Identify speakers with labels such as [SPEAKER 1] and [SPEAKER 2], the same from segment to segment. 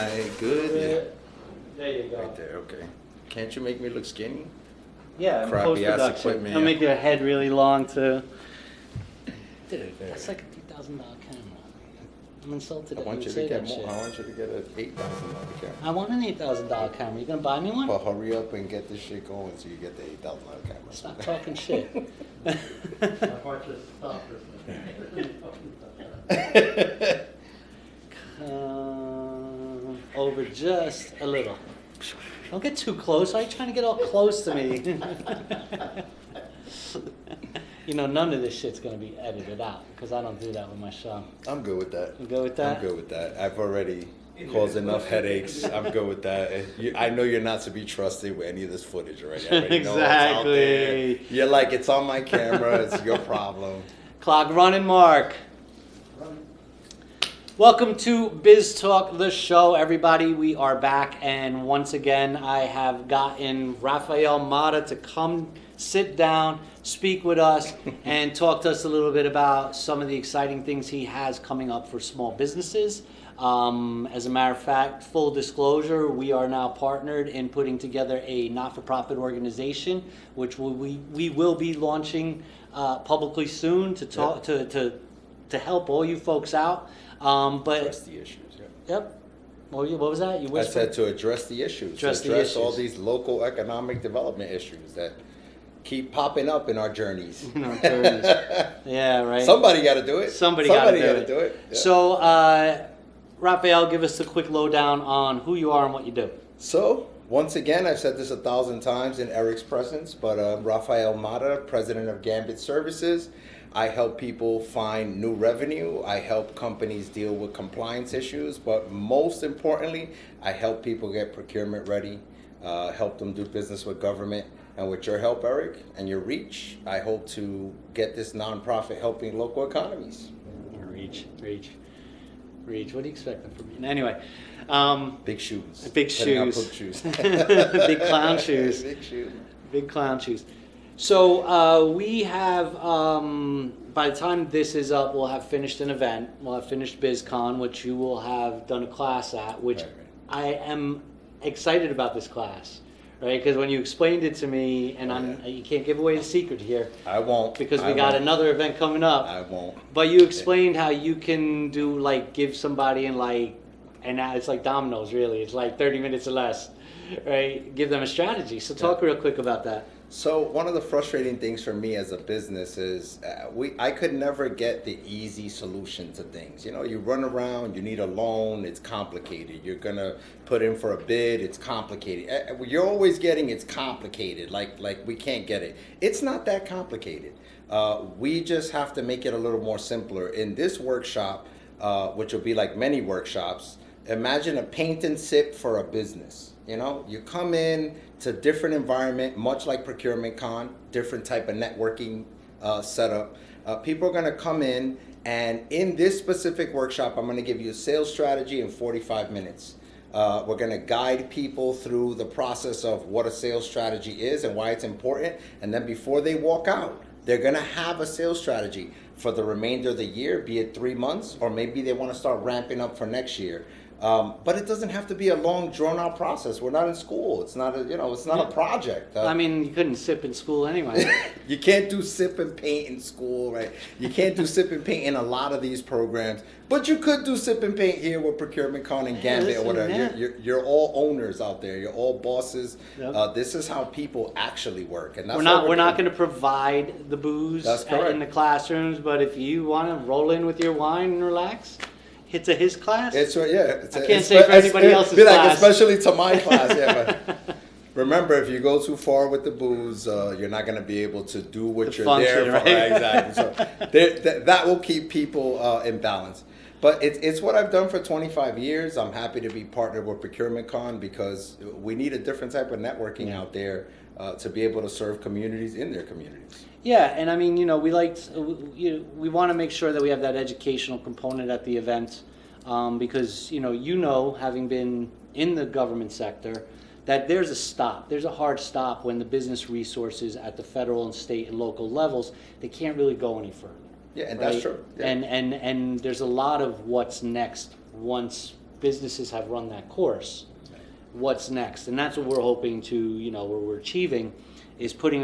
[SPEAKER 1] I good?
[SPEAKER 2] There you
[SPEAKER 1] Yeah.
[SPEAKER 2] go.
[SPEAKER 1] Right there, okay. Can't you make me look skinny?
[SPEAKER 2] Yeah,
[SPEAKER 1] Crappy ass
[SPEAKER 2] post-production.
[SPEAKER 1] equipment,
[SPEAKER 2] I'll
[SPEAKER 1] yeah.
[SPEAKER 2] make your head really long too. Dude, that's like a $3,000 camera. I'm insulted
[SPEAKER 1] I
[SPEAKER 2] that
[SPEAKER 1] want
[SPEAKER 2] you
[SPEAKER 1] you
[SPEAKER 2] say
[SPEAKER 1] to get
[SPEAKER 2] that
[SPEAKER 1] more.
[SPEAKER 2] shit.
[SPEAKER 1] I want you to get an $8,000 camera.
[SPEAKER 2] I want an $8,000 camera. You gonna buy me one?
[SPEAKER 1] But hurry up and get this shit going so you get the $8,000 camera.
[SPEAKER 2] Stop talking shit. Over just a little. Don't get too close. Why are you trying to get all close to me? You know, none of this shit's going to be edited out because I don't do that with my show.
[SPEAKER 1] I'm good with that.
[SPEAKER 2] You good with that?
[SPEAKER 1] I'm good with that. I've already caused enough headaches. I'm good with that. I know you're not to be trusted with any of this footage already. I already know it's out there.
[SPEAKER 2] Exactly.
[SPEAKER 1] You're like, it's on my camera. It's your problem.
[SPEAKER 2] Clock running, Mark. Welcome to Biz Talk, the show, everybody. We are back, and once again, I have gotten Rafael Mata to come sit down, speak with us, and talk to us a little bit about some of the exciting things he has coming up for small businesses. As a matter of fact, full disclosure, we are now partnered in putting together a not-for-profit organization, which we will be launching publicly soon to talk to help all you folks out. But
[SPEAKER 1] Address the issues, yeah.
[SPEAKER 2] Yep. What was that? You
[SPEAKER 1] I
[SPEAKER 2] whispered?
[SPEAKER 1] said to address the issues.
[SPEAKER 2] Address
[SPEAKER 1] to
[SPEAKER 2] the
[SPEAKER 1] address all
[SPEAKER 2] issues.
[SPEAKER 1] these local economic development issues that keep popping up in our journeys.
[SPEAKER 2] In our journeys. Yeah, right.
[SPEAKER 1] Somebody got to do it.
[SPEAKER 2] Somebody gotta
[SPEAKER 1] do it. Yeah.
[SPEAKER 2] So, Rafael, give us a quick lowdown on who you are and what you do.
[SPEAKER 1] So, once again, I've said this 1,000 times in Eric's presence, but Rafael Mata, president of Gambit Services. I help people find new revenue. I help companies deal with compliance issues, but most importantly, I help people get procurement ready, help them do business with government. And with your help, Eric, and your reach, I hope to get this nonprofit helping local economies.
[SPEAKER 2] Reach. What are you expecting from me? Anyway.
[SPEAKER 1] Big shoes.
[SPEAKER 2] Big
[SPEAKER 1] Putting out
[SPEAKER 2] shoes.
[SPEAKER 1] poop shoes.
[SPEAKER 2] Big clown shoes.
[SPEAKER 1] Big shoes.
[SPEAKER 2] Big clown shoes. So we have, by the time this is up, we'll have finished an event. We'll have finished BizCon, which you will have done a class at, which
[SPEAKER 1] Right.
[SPEAKER 2] I am excited about this class, right? Because when you explained it to me, and you can't give away the secret here,
[SPEAKER 1] I won't.
[SPEAKER 2] because we
[SPEAKER 1] I
[SPEAKER 2] got
[SPEAKER 1] won't.
[SPEAKER 2] another event coming up.
[SPEAKER 1] I won't.
[SPEAKER 2] But you explained how you can do, like, give somebody and now it's like dominoes, really. It's like 30 minutes or less, right? Give them a strategy. So talk real quick about that.
[SPEAKER 1] So one of the frustrating things for me as a business is I could never get the easy solution to things. You know, you run around, you need a loan, it's complicated. You're gonna put in for a bid, it's complicated. You're always getting it's complicated, like we can't get it. It's not that complicated. We just have to make it a little more simpler. In this workshop, which will be like many workshops, imagine a paint and sip for a business. You know, you come in to different environment, much like Procurement Con, different type of networking setup. People are going to come in, and in this specific workshop, I'm going to give you a sales strategy in 45 minutes. We're going to guide people through the process of what a sales strategy is and why it's important. And then before they walk out, they're going to have a sales strategy for the remainder of the year, be it 3 months, or maybe they want to start ramping up for next year. But it doesn't have to be a long, drawn-out process. We're not in school. It's not a project.
[SPEAKER 2] I mean, you couldn't sip in school anyway.
[SPEAKER 1] You can't do sip and paint in school, right? You can't do sip and paint in a lot of these programs. But you could do sip and paint here with Procurement Con and Gambit or whatever.
[SPEAKER 2] Yeah.
[SPEAKER 1] You're all owners out there. You're all bosses.
[SPEAKER 2] Yep.
[SPEAKER 1] This is how people actually work, and that's
[SPEAKER 2] We're not going to provide the booze
[SPEAKER 1] That's correct.
[SPEAKER 2] in the classrooms, but if you want to roll in with your wine and relax, it's his class.
[SPEAKER 1] It's yeah.
[SPEAKER 2] I can't say for anybody else's
[SPEAKER 1] be like,
[SPEAKER 2] class.
[SPEAKER 1] especially to my class. Yeah, but remember, if you go too far with the booze, you're not going to be able to do what you're there for.
[SPEAKER 2] Right?
[SPEAKER 1] Exactly. So that will keep people in balance. But it's what I've done for 25 years. I'm happy to be partnered with Procurement Con because we need a different type of networking out there to be able to serve communities in their communities.
[SPEAKER 2] Yeah, and I mean, we we want to make sure that we have that educational component at the event, because having been in the government sector, that there's a hard stop when the business resources at the federal and state and local levels, they can't really go any further.
[SPEAKER 1] Yeah, and
[SPEAKER 2] right?
[SPEAKER 1] that's true. Yeah.
[SPEAKER 2] And there's a lot of what's next once businesses have run that course, what's next? And that's what we're hoping to, where we're achieving, is putting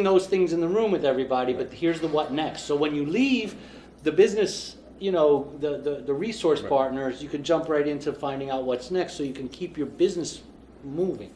[SPEAKER 2] those things in the room with everybody, but here's the what next. So when you leave the business, the resource partners, you can jump right into finding out what's next so you can keep your business moving.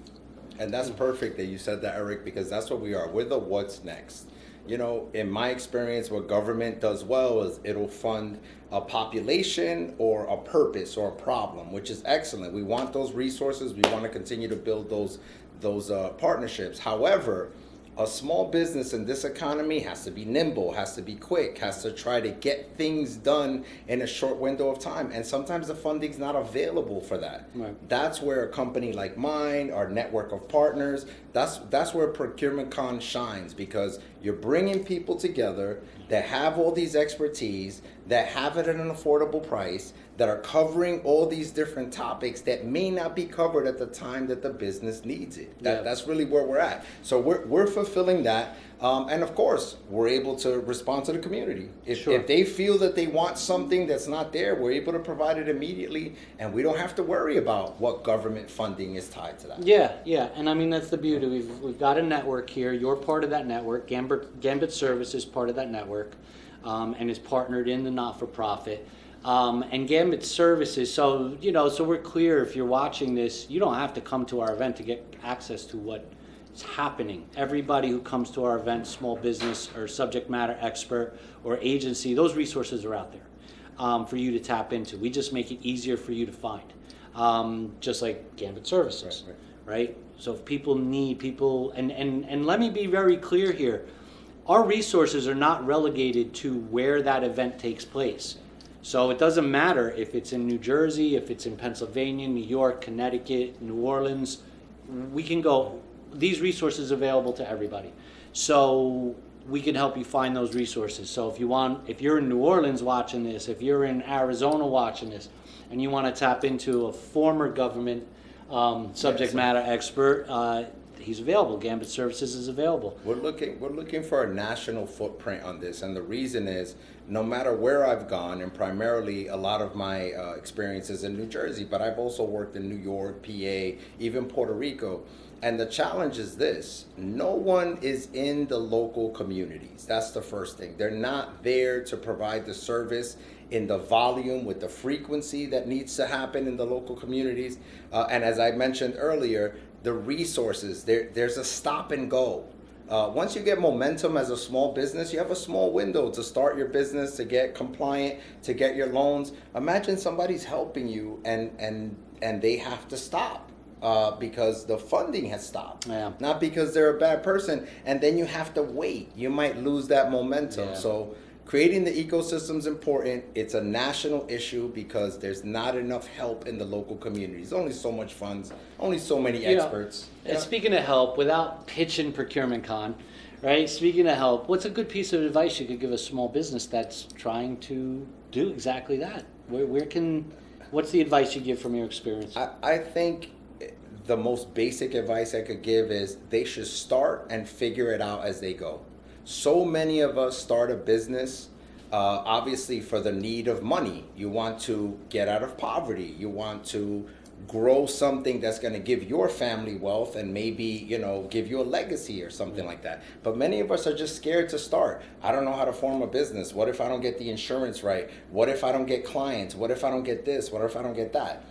[SPEAKER 1] And that's perfect that you said that, Eric, because that's what we are. We're the what's next. In my experience, what government does well is it'll fund a population or a purpose or a problem, which is excellent. We want those resources. We want to continue to build those partnerships. However, a small business in this economy has to be nimble, has to be quick, has to try to get things done in a short window of time. And sometimes the funding's not available for that.
[SPEAKER 2] Right.
[SPEAKER 1] That's where a company like mine, our network of partners, that's where Procurement Con shines, because you're bringing people together that have all these expertise, that have it at an affordable price, that are covering all these different topics that may not be covered at the time that the business needs it. That's really where we're at. So we're fulfilling that. And of course, we're able to respond to the community. If they feel that they want something that's not there, we're able to provide it immediately, and we don't have to worry about what government funding is tied to that.
[SPEAKER 2] Yeah, and I mean, that's the beauty. We've got a network here. You're part of that network. Gambit Services is part of that network, and is partnered in the not-for-profit. And Gambit Services, so we're clear, if you're watching this, you don't have to come to our event to get access to what is happening. Everybody who comes to our event, small business or subject matter expert or agency, those resources are out there for you to tap into. We just make it easier for you to find, just like Gambit Services, right? So if people need people, and let me be very clear here, our resources are not relegated to where that event takes place. So it doesn't matter if it's in New Jersey, if it's in Pennsylvania, New York, Connecticut, New Orleans, we can go. These resources are available to everybody. So we can help you find those resources. So if you're in New Orleans watching this, if you're in Arizona watching this, and you want to tap into a former government subject matter expert, he's available. Gambit Services is available.
[SPEAKER 1] We're looking for a national footprint on this, and the reason is, no matter where I've gone, and primarily a lot of my experiences in New Jersey, but I've also worked in New York, PA, even Puerto Rico. And the challenge is this: no one is in the local communities. That's the first thing. They're not there to provide the service in the volume, with the frequency that needs to happen in the local communities. And as I mentioned earlier, the resources, there's a stop and go. Once you get momentum as a small business, you have a small window to start your business, to get compliant, to get your loans. Imagine somebody's helping you and they have to stop because the funding has stopped.
[SPEAKER 2] Yeah.
[SPEAKER 1] Not because they're a bad person, and then you have to wait. You might lose that momentum.
[SPEAKER 2] Yeah.
[SPEAKER 1] So creating the ecosystem is important. It's a national issue because there's not enough help in the local communities. Only so much funds, only so many experts.
[SPEAKER 2] And speaking of help, without pitching Procurement Con, right? Speaking of help, what's a good piece of advice you could give a small business that's trying to do exactly that? What's the advice you give from your experience?
[SPEAKER 1] I think the most basic advice I could give is they should start and figure it out as they go. So many of us start a business, obviously for the need of money. You want to get out of poverty. You want to grow something that's going to give your family wealth and maybe, give you a legacy or something like that. But many of us are just scared to start. I don't know how to form a business. What if I don't get the insurance right? What if I don't get clients? What if I don't get this? What if I don't get that?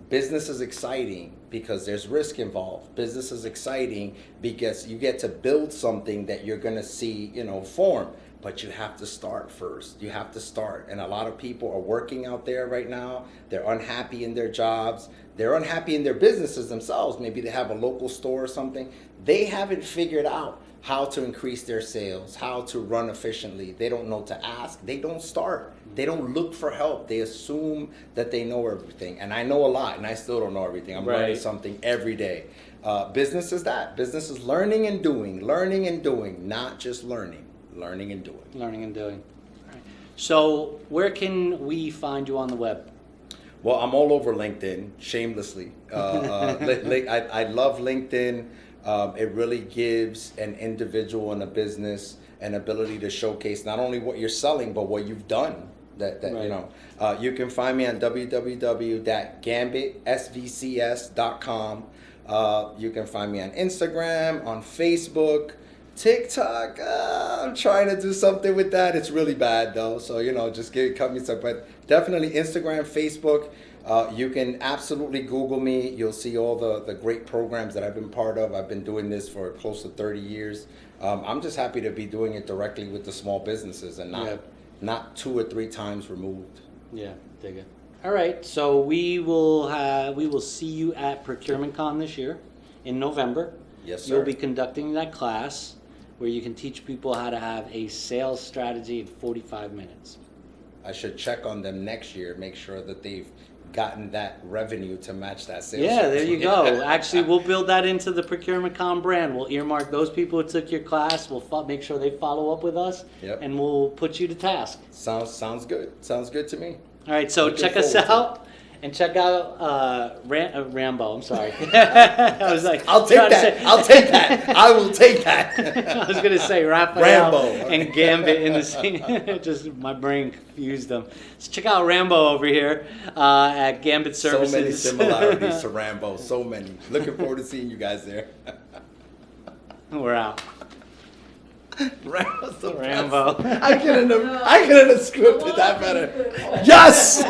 [SPEAKER 1] Business is exciting because there's risk involved. Business is exciting because you get to build something that you're going to see, form. But you have to start first. You have to start. And a lot of people are working out there right now. They're unhappy in their jobs. They're unhappy in their businesses themselves. Maybe they have a local store or something. They haven't figured out how to increase their sales, how to run efficiently. They don't know to ask. They don't start. They don't look for help. They assume that they know everything. And I know a lot, and I still don't know everything. I'm learning something every day. Business is that. Business is learning and doing, not just learning and doing.
[SPEAKER 2] Learning and doing. Right. So where can we find you on the web?
[SPEAKER 1] Well, I'm all over LinkedIn, shamelessly. I love LinkedIn. It really gives an individual and a business an ability to showcase not only what you're selling, but what you've done. That
[SPEAKER 2] Right.
[SPEAKER 1] you know, you can find me on www.gambitsvcs.com. You can find me on Instagram, on Facebook, TikTok. I'm trying to do something with that. It's really bad though, so you know, just cut me some. But definitely Instagram, Facebook. You can absolutely Google me. You'll see all the great programs that I've been part of. I've been doing this for close to 30 years. I'm just happy to be doing it directly with the small businesses and not 2 or 3 times removed.
[SPEAKER 2] Yeah, dig it. All right, so we will see you at Procurement Con this year in November.
[SPEAKER 1] Yes, sir.
[SPEAKER 2] You'll be conducting that class where you can teach people how to have a sales strategy in 45 minutes.
[SPEAKER 1] I should check on them next year, make sure that they've gotten that revenue to match that sales.
[SPEAKER 2] Yeah, there you go. Actually, we'll build that into the Procurement Com brand. We'll earmark those people who took your class. We'll make sure they follow up with us, and we'll put you to task.
[SPEAKER 1] Sounds good. Sounds good to me.
[SPEAKER 2] All right, so
[SPEAKER 1] Looking
[SPEAKER 2] check us
[SPEAKER 1] forward to
[SPEAKER 2] out. And check out Rambo. I'm sorry. I was like,
[SPEAKER 1] I'll take that. I'll take that. I will take that.
[SPEAKER 2] I was gonna say Rafael
[SPEAKER 1] Rambo
[SPEAKER 2] and Gambit in the scene. Just my brain confused them. So check out Rambo over here at Gambit Services.
[SPEAKER 1] So many similarities to Rambo. So many. Looking forward to seeing you guys there.
[SPEAKER 2] We're out.
[SPEAKER 1] Rambo's the
[SPEAKER 2] Rambo.
[SPEAKER 1] best. I couldn't have scripted that better. Yes.